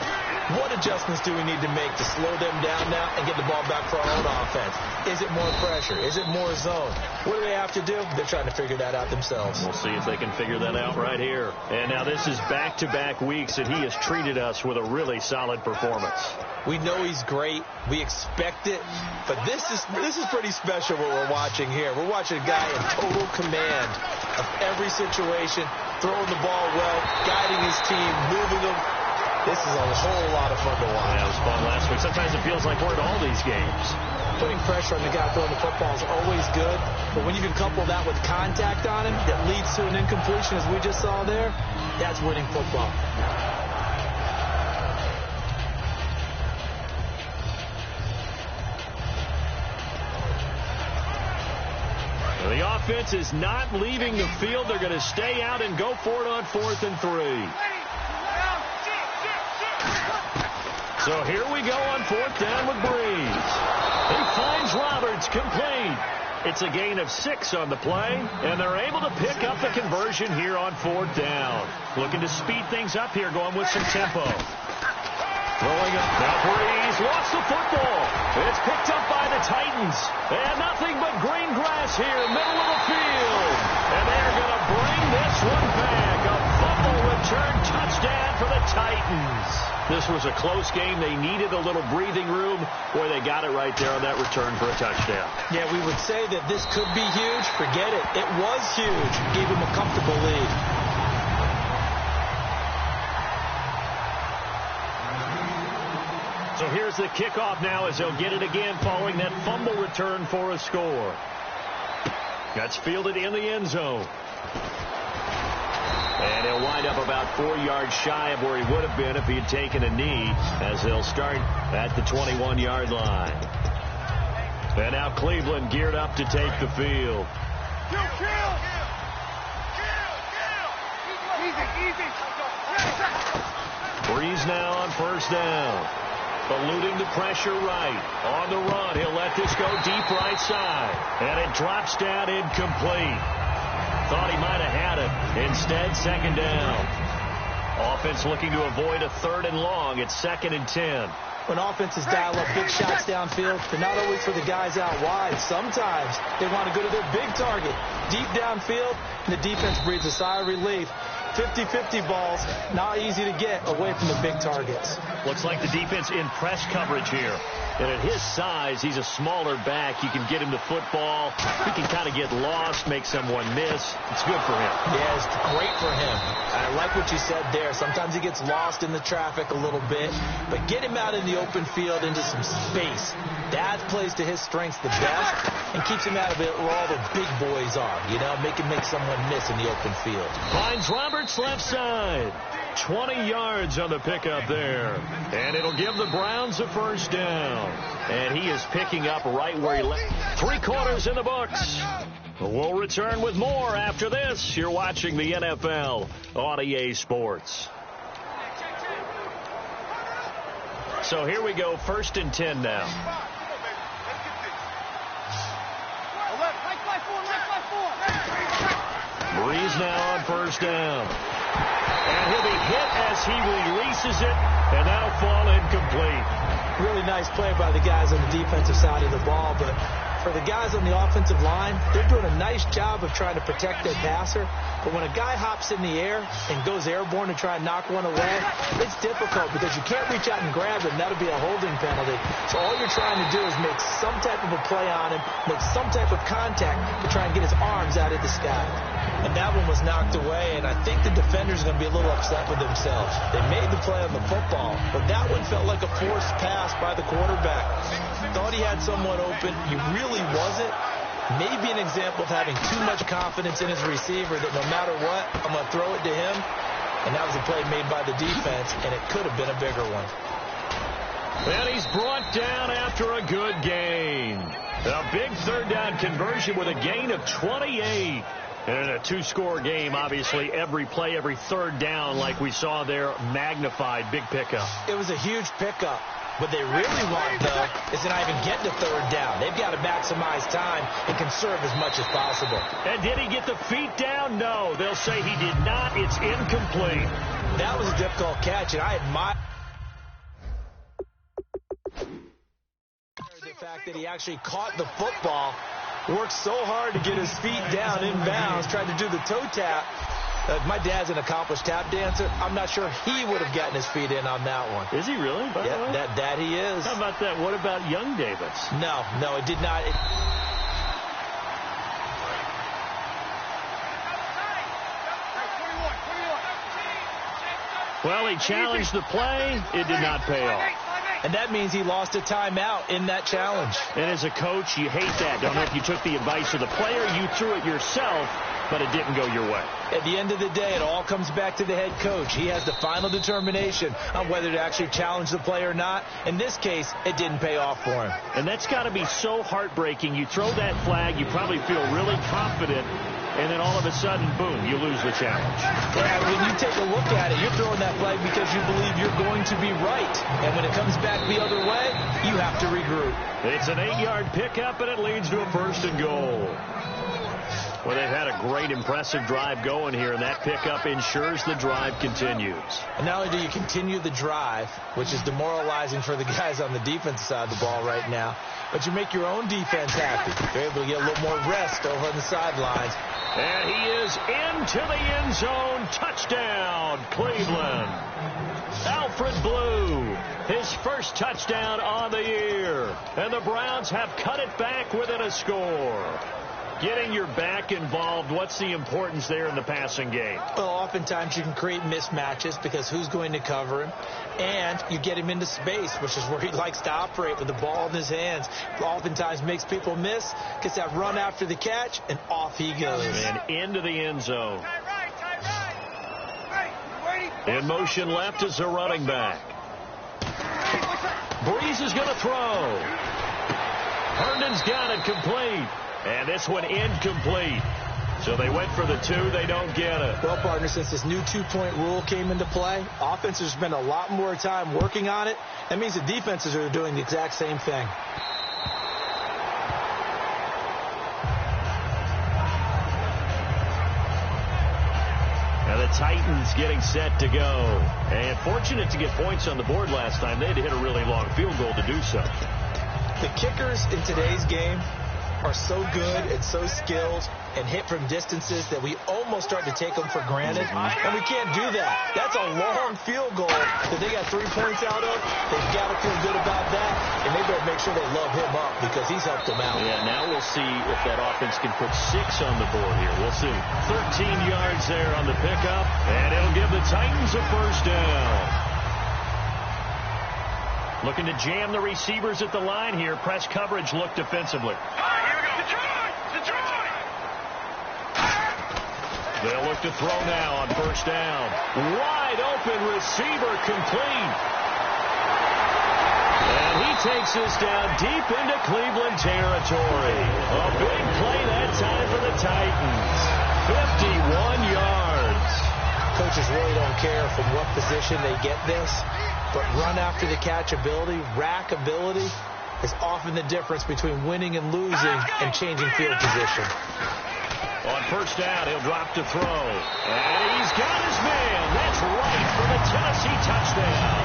What adjustments do we need to make to slow them down now and get the ball back for our own offense? Is it more pressure? Is it more zone? What do they have to do? They're trying to figure that out themselves. We'll see if they can figure that out right here. And now this is back-to-back weeks that he has treated us with a really solid performance. We know he's great. We expect it. But this is pretty special what we're watching here. We're watching a guy in total command of every situation, throwing the ball well, guiding his team, moving them. This is a whole lot of fun to watch. Yeah, it was fun last week. Sometimes it feels like we're at all these games. Putting pressure on the guy throwing the football is always good. But when you can couple that with contact on him that leads to an incompletion, as we just saw there, that's winning football. The offense is not leaving the field. They're going to stay out and go for it on 4th and 3. So here we go on 4th down with Breeze. He finds Roberts complete. It's a gain of 6 on the play, and they're able to pick up the conversion here on 4th down. Looking to speed things up here, going with some tempo. Throwing it. Now Breeze lost the football. It's picked up by the Titans. And nothing but green grass here, middle of the field. And they're going to bring this one back. A fumble return touchdown for the Titans. This was a close game. They needed a little breathing room. Boy, they got it right there on that return for a touchdown. Yeah, we would say that this could be huge. Forget it. It was huge. Gave him a comfortable lead. So here's the kickoff now as they'll get it again following that fumble return for a score. That's fielded in the end zone. And he'll wind up about 4 yards shy of where he would have been if he had taken a knee, as they'll start at the 21-yard line. And now Cleveland geared up to take the field. Breeze now on 1st down. Eluding the pressure right. On the run, he'll let this go deep right side. And it drops down incomplete. Thought he might have had it. Instead, 2nd down. Offense looking to avoid a 3rd and long. It's 2nd and 10. When offenses dial up big shots downfield, they're not always for the guys out wide. Sometimes they want to go to their big target. Deep downfield, and the defense breathes a sigh of relief. 50-50 balls, not easy to get away from the big targets. Looks like the defense in press coverage here. And at his size, he's a smaller back. You can get him the football. He can kind of get lost, make someone miss. It's good for him. Yeah, it's great for him. I like what you said there. Sometimes he gets lost in the traffic a little bit. But get him out in the open field into some space. That plays to his strengths the best and keeps him out of it where all the big boys are. You know, make him make someone miss in the open field. Finds Roberts left side. 20 yards on the pickup there. And it'll give the Browns a 1st down. And he is picking up right where he left. 3 quarters in the books. We'll return with more after this. You're watching the NFL on EA Sports. So here we go, 1st and 10 now. Breeze now on 1st down. And he'll be hit as he releases it, and that'll fall incomplete. Really nice play by the guys on the defensive side of the ball, but for the guys on the offensive line, they're doing a nice job of trying to protect their passer. But when a guy hops in the air and goes airborne to try and knock one away, it's difficult because you can't reach out and grab him. That'll be a holding penalty. So all you're trying to do is make some type of a play on him, make some type of contact to try and get his arms out of the sky. And that one was knocked away, and I think the defenders are going to be a little upset with themselves. They made the play on the football, but that one felt like a forced pass by the quarterback. Thought he had someone open. He really wasn't. Maybe an example of having too much confidence in his receiver that no matter what, I'm going to throw it to him. And that was a play made by the defense, and it could have been a bigger one. And he's brought down after a good gain. A big 3rd down conversion with a gain of 28. And in a 2-score game, obviously, every play, every 3rd down, like we saw there, magnified, big pickup. It was a huge pickup. What they really want, though, is to not even get to 3rd down. They've got to maximize time and conserve as much as possible. And did he get the feet down? No. They'll say he did not. It's incomplete. That was a difficult catch, and I admire the fact that he actually caught the football. Worked so hard to get his feet down inbounds, tried to do the toe tap. My dad's an accomplished tap dancer. I'm not sure he would have gotten his feet in on that one. Is he really? Yeah, that he is. How about that? What about young Davis? No, it did not. Well, he challenged the play. It did not pay off. And that means he lost a timeout in that challenge. And as a coach, you hate that. Don't know if you took the advice of the player, you threw it yourself, but it didn't go your way. At the end of the day, it all comes back to the head coach. He has the final determination on whether to actually challenge the play or not. In this case, it didn't pay off for him. And that's got to be so heartbreaking. You throw that flag, you probably feel really confident, and then all of a sudden, boom, you lose the challenge. Yeah, when you take a look at it, you're throwing that flag because you believe you're going to be right. And when it comes back the other way, you have to regroup. It's an 8-yard pickup, and it leads to a 1st and goal. Well, they've had a great, impressive drive going here, and that pickup ensures the drive continues. And not only do you continue the drive, which is demoralizing for the guys on the defensive side of the ball right now, but you make your own defense happy. You're able to get a little more rest over on the sidelines. And he is into the end zone. Touchdown, Cleveland. Alfred Blue, his first touchdown on the year. And the Browns have cut it back within a score. Getting your back involved, what's the importance there in the passing game? Well, oftentimes you can create mismatches because who's going to cover him? And you get him into space, which is where he likes to operate with the ball in his hands. Oftentimes makes people miss, gets that run after the catch, and off he goes. And into the end zone. In motion left is a running back. Breeze is going to throw. Herndon's got it complete. And this one incomplete. So they went for the 2. They don't get it. Well, partner, since this new 2-point rule came into play, offenses spend a lot more time working on it. That means the defenses are doing the exact same thing. Now the Titans getting set to go. And fortunate to get points on the board last time. They had to hit a really long field goal to do so. The kickers in today's game are so good and so skilled and hit from distances that we almost start to take them for granted. And we can't do that. That's a long field goal that they got 3 points out of. They've got to feel good about that, and they better make sure they love him up because he's helped them out. Yeah, now we'll see if that offense can put 6 on the board here. We'll see. 13 yards there on the pickup, and it'll give the Titans a 1st down. Looking to jam the receivers at the line here. Press coverage look defensively. They'll look to throw now on 1st down. Wide open receiver complete. And he takes this down deep into Cleveland territory. A big play that time for the Titans. 51 yards. Coaches really don't care from what position they get this, but run after the catch ability, rack ability, is often the difference between winning and losing and changing field position. On 1st down, he'll drop to throw. And he's got his man. That's Wright for the Tennessee touchdown.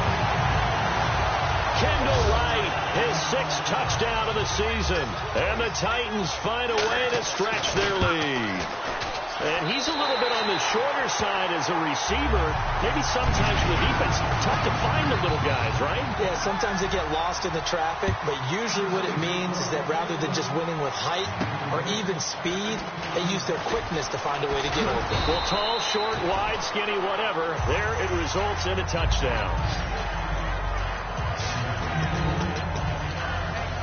Kendall Wright, his 6th touchdown of the season. And the Titans find a way to stretch their lead. And he's a little bit on the shorter side as a receiver. Maybe sometimes for the defense, tough to find the little guys, right? Yeah, sometimes they get lost in the traffic, but usually what it means is that rather than just winning with height or even speed, they use their quickness to find a way to get open. Well, tall, short, wide, skinny, whatever, there it results in a touchdown.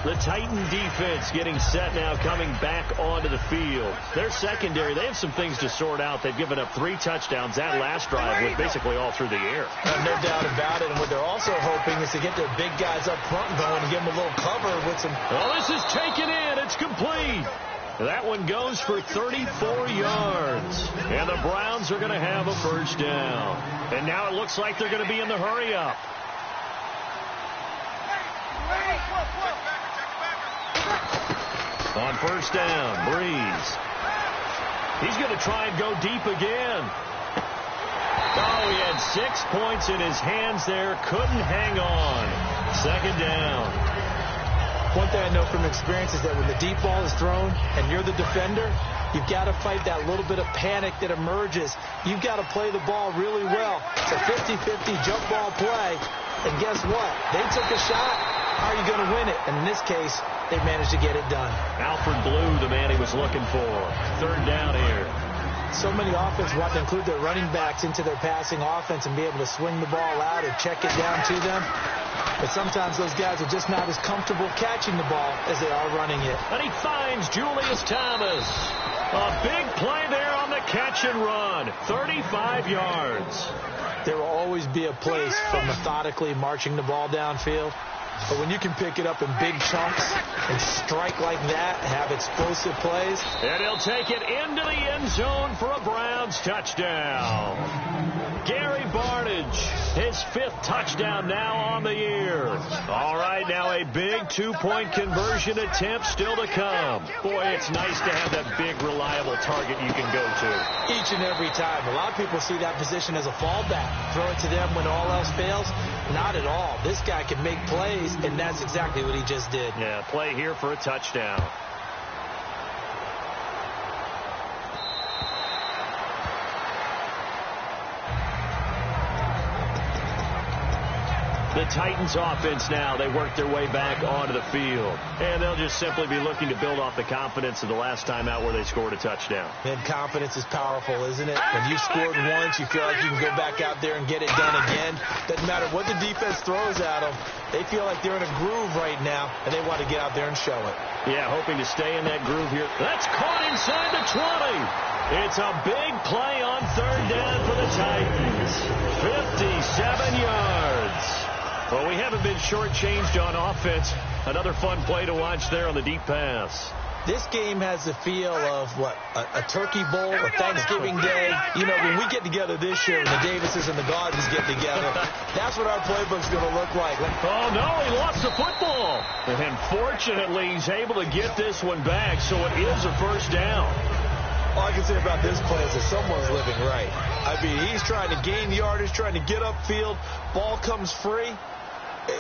The Titan defense getting set now, coming back onto the field. Their secondary, they have some things to sort out. They've given up 3 touchdowns. That last drive went basically all through the air. No doubt about it. And what they're also hoping is to get their big guys up front going and give them a little cover with some... Oh, this is taken in. It's complete. That one goes for 34 yards. And the Browns are going to have a 1st down. And now it looks like they're going to be in the hurry-up. On 1st down, Breeze. He's going to try and go deep again. Oh, he had 6 points in his hands there. Couldn't hang on. 2nd down. One thing I know from experience is that when the deep ball is thrown and you're the defender, you've got to fight that little bit of panic that emerges. You've got to play the ball really well. It's a 50-50 jump ball play. And guess what? They took a shot. How are you going to win it? And in this case, they managed to get it done. Alfred Blue, the man he was looking for. 3rd down here. So many offenses want to include their running backs into their passing offense and be able to swing the ball out or check it down to them. But sometimes those guys are just not as comfortable catching the ball as they are running it. And he finds Julius Thomas. A big play there on the catch and run. 35 yards. There will always be a place for methodically marching the ball downfield. But when you can pick it up in big chunks and strike like that, have explosive plays. And he'll take it into the end zone for a Browns touchdown. Gary Barnidge, his 5th touchdown now on the year. All right, now a big 2-point conversion attempt still to come. Boy, it's nice to have that big, reliable target you can go to. Each and every time. A lot of people see that position as a fallback. Throw it to them when all else fails. Not at all. This guy can make plays, and that's exactly what he just did. Yeah, play here for a touchdown. The Titans offense now, they work their way back onto the field. And they'll just simply be looking to build off the confidence of the last time out where they scored a touchdown. And confidence is powerful, isn't it? When you've scored once, you feel like you can go back out there and get it done again. Doesn't matter what the defense throws at them. They feel like they're in a groove right now, and they want to get out there and show it. Yeah, hoping to stay in that groove here. That's caught inside the 20. It's a big play on 3rd down for the Titans. 57 yards. Well, we haven't been shortchanged on offense. Another fun play to watch there on the deep pass. This game has the feel of, what, a turkey bowl, a Thanksgiving day. You know, when we get together this year, when the Davises and the Gardens get together, that's what our playbook's going to look like. Oh, no, he lost the football. And fortunately, he's able to get this one back, so it is a 1st down. All I can say about this play is that someone's living right. I mean, he's trying to gain yardage, trying to get upfield. Ball comes free.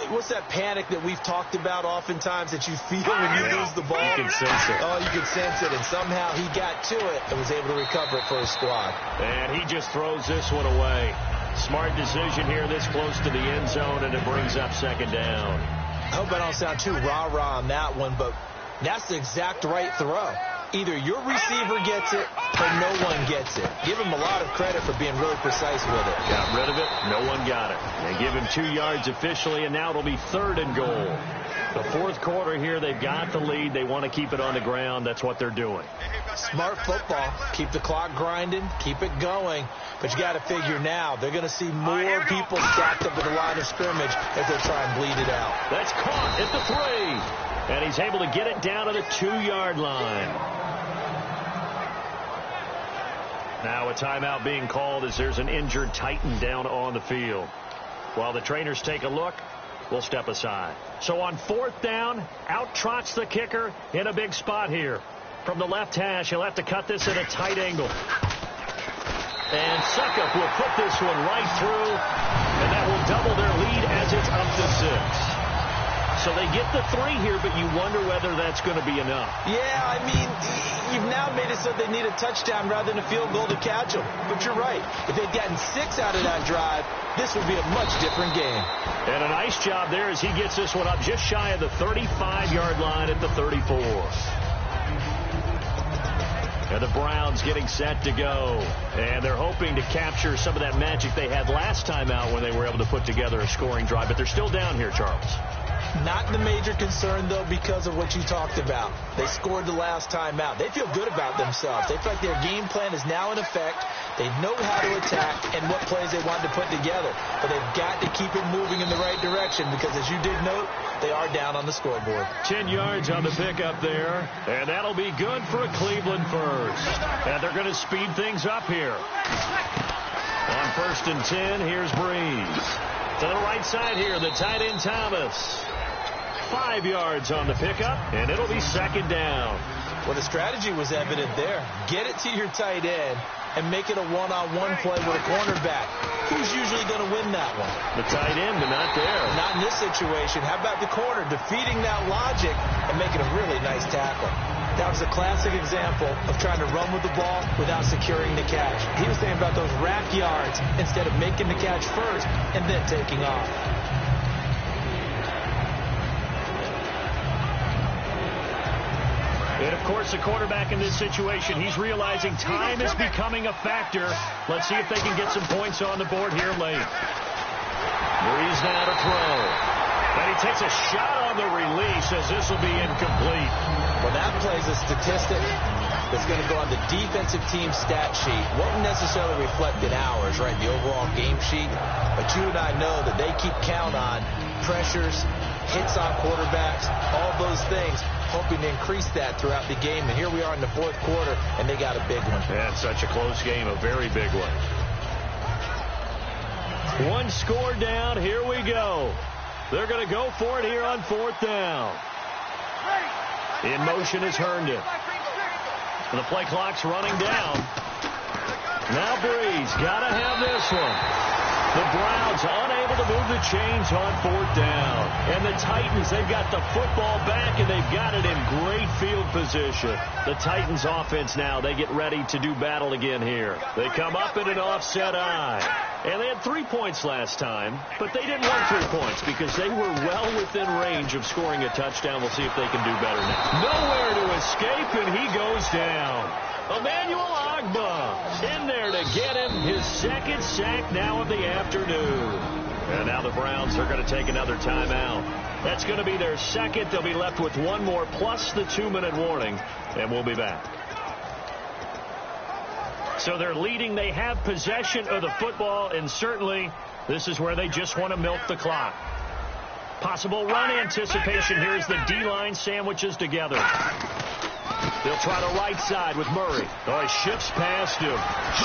What's that panic that we've talked about oftentimes that you feel when you lose the ball? You can sense it. Oh, you can sense it. And somehow he got to it and was able to recover it for his squad. And he just throws this one away. Smart decision here this close to the end zone, and it brings up 2nd down. I hope I don't sound too rah-rah on that one, but that's the exact right throw. Either your receiver gets it or no one gets it. Give him a lot of credit for being really precise with it. Got rid of it. No one got it. They give him 2 yards officially, and now it'll be 3rd and goal. The 4th quarter here, they've got the lead. They want to keep it on the ground. That's what they're doing. Smart football. Keep the clock grinding. Keep it going. But you got to figure now, they're going to see more people stacked up at the line of scrimmage as they try and bleed it out. That's caught at the 3. And he's able to get it down to the 2-yard line. Now a timeout being called as there's an injured Titan down on the field. While the trainers take a look, we'll step aside. So on 4th down, out trots the kicker in a big spot here. From the left hash, he'll have to cut this at a tight angle. And Suckup will put this one right through, and that will double their lead as it's up to 6. So they get the 3 here, but you wonder whether that's going to be enough. Yeah, I mean, you've now made it so they need a touchdown rather than a field goal to catch them. But you're right. If they'd gotten 6 out of that drive, this would be a much different game. And a nice job there as he gets this one up just shy of the 35-yard line at the 34. And the Browns getting set to go. And they're hoping to capture some of that magic they had last time out when they were able to put together a scoring drive. But they're still down here, Charles. Not the major concern, though, because of what you talked about. They scored the last time out. They feel good about themselves. They feel like their game plan is now in effect. They know how to attack and what plays they want to put together. But they've got to keep it moving in the right direction because, as you did note, they are down on the scoreboard. 10 yards on the pickup there. And that'll be good for a Cleveland first. And they're going to speed things up here. On 1st and 10, here's Breeze. To the right side here, the tight end Thomas. 5 yards on the pickup, and it'll be 2nd down. Well, the strategy was evident there. Get it to your tight end and make it a one-on-one play with a cornerback. Who's usually going to win that one? The tight end, but not there. Not in this situation. How about the corner defeating that logic and making a really nice tackle? That was a classic example of trying to run with the ball without securing the catch. He was thinking about those rack yards instead of making the catch first and then taking off. And, of course, the quarterback in this situation, he's realizing time is becoming a factor. Let's see if they can get some points on the board here late. Breeze now to throw. And he takes a shot on the release as this will be incomplete. Well, that plays a statistic that's going to go on the defensive team stat sheet. Won't necessarily reflect in ours, right, the overall game sheet. But you and I know that they keep count on pressures, hits on quarterbacks, all those things, hoping to increase that throughout the game. And here we are in the fourth quarter, and they got a big one. That's such a close game, a very big one. One score down, here we go. They're going to go for it here on fourth down. In motion is Herndon. The play clock's running down. Now Breeze, got to have this one. The Browns unable to move the chains on fourth down. And the Titans, they've got the football back, and they've got it in great field position. The Titans offense now, they get ready to do battle again here. They come up in an offset eye. And they had 3 points last time, but they didn't want 3 points because they were well within range of scoring a touchdown. We'll see if they can do better now. Nowhere to escape, and he goes down. Emmanuel Ogbah in there to get him his second sack now of the afternoon. And now the Browns are going to take another timeout. That's going to be their second. They'll be left with one more plus the 2-minute warning, and we'll be back. So they're leading. They have possession of the football, and certainly this is where they just want to milk the clock. Possible run anticipation here as the D-line sandwiches together. They'll try the right side with Murray. Oh, he shifts past him.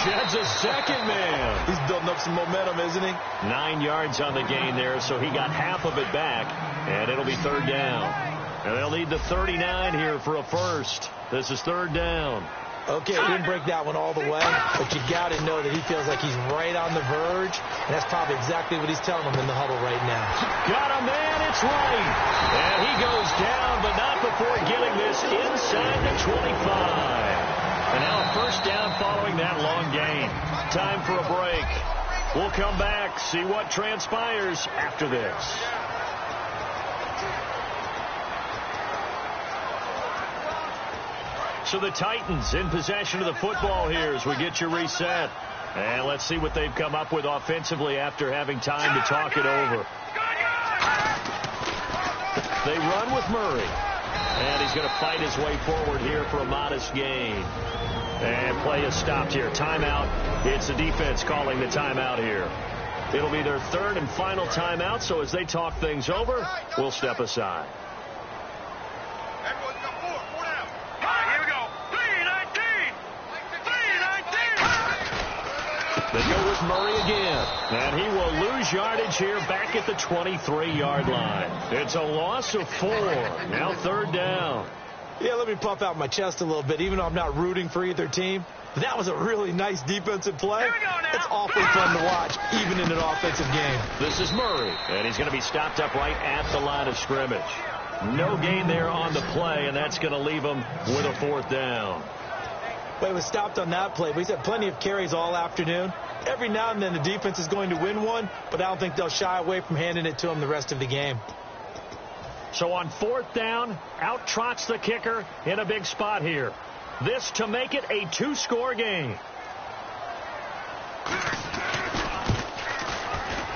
Sheds a second man. He's building up some momentum, isn't he? 9 yards on the gain there, so he got half of it back, and it'll be third down. And they'll need the 39 here for a first. This is third down. Okay, he didn't break that one all the way, but you got to know that he feels like he's right on the verge, and that's probably exactly what he's telling them in the huddle right now. Got a man, it's right. And he goes down, but not before getting this inside the 25. And now a first down following that long gain. Time for a break. We'll come back, see what transpires after this. So the Titans in possession of the football here as we get you reset. And let's see what they've come up with offensively after having time to talk it over. They run with Murray. And he's going to fight his way forward here for a modest gain. And play is stopped here. Timeout. It's the defense calling the timeout here. It'll be their third and final timeout, so as they talk things over, we'll step aside. They go with Murray again. And he will lose yardage here back at the 23-yard line. It's a loss of 4. Now third down. Yeah, let me puff out my chest a little bit, even though I'm not rooting for either team. But that was a really nice defensive play. It's awfully fun to watch, even in an offensive game. This is Murray, and he's going to be stopped up right at the line of scrimmage. No gain there on the play, and that's going to leave him with a fourth down. Well, he was stopped on that play, but he's had plenty of carries all afternoon. Every now and then the defense is going to win one, but I don't think they'll shy away from handing it to him the rest of the game. So on fourth down, out trots the kicker in a big spot here. This to make it a 2-score game.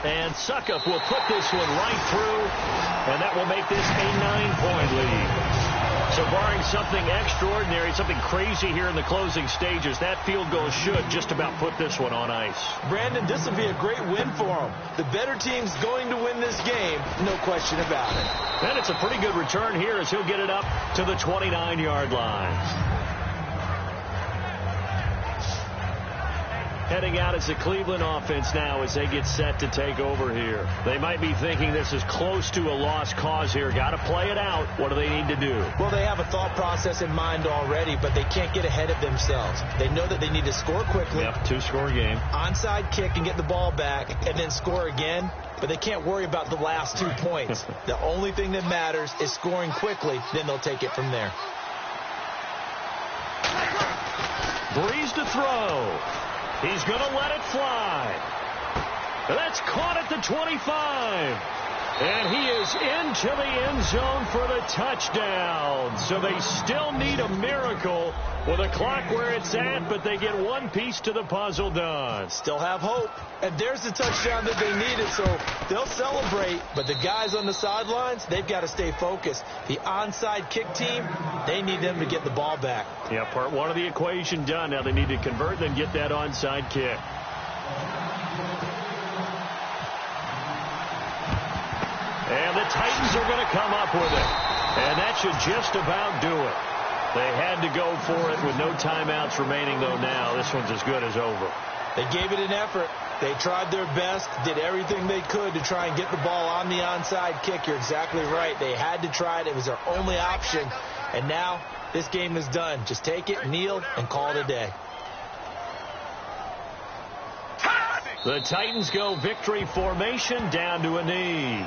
And Suckup will put this one right through, and that will make this a 9-point lead. So barring something extraordinary, something crazy here in the closing stages, that field goal should just about put this one on ice. Brandon, this will be a great win for them. The better team's going to win this game, no question about it. And it's a pretty good return here as he'll get it up to the 29-yard line. Heading out as the Cleveland offense now as they get set to take over here. They might be thinking this is close to a lost cause here. Got to play it out. What do they need to do? Well, they have a thought process in mind already, but they can't get ahead of themselves. They know that they need to score quickly. Yep, 2-score game. Onside kick and get the ball back and then score again, but they can't worry about the last 2 points. The only thing that matters is scoring quickly, then they'll take it from there. Breeze to throw. He's going to let it fly. That's caught at the 25. And he is into the end zone for the touchdown. So they still need a miracle with a clock where it's at, but they get one piece to the puzzle done. Still have hope. And there's the touchdown that they needed, so they'll celebrate. But the guys on the sidelines, they've got to stay focused. The onside kick team, they need them to get the ball back. Yeah, part one of the equation done. Now they need to convert and get that onside kick. And the the Titans are going to come up with it. And that should just about do it. They had to go for it with no timeouts remaining, though now. This one's as good as over. They gave it an effort. They tried their best, did everything they could to try and get the ball on the onside kick. You're exactly right. They had to try it. It was their only option. And now this game is done. Just take it, kneel, and call it a day. The Titans go victory formation down to a knee.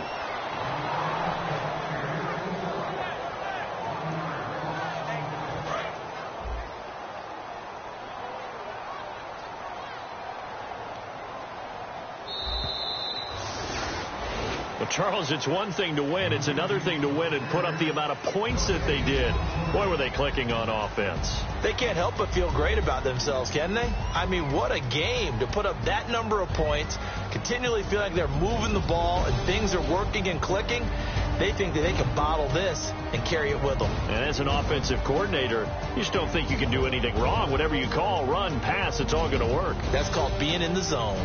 Well, Charles, it's one thing to win. It's another thing to win and put up the amount of points that they did. Boy, were they clicking on offense. They can't help but feel great about themselves, can they? I mean, what a game to put up that number of points, continually feel like they're moving the ball and things are working and clicking. They think that they can bottle this and carry it with them. And as an offensive coordinator, you just don't think you can do anything wrong. Whatever you call, run, pass, it's all going to work. That's called being in the zone.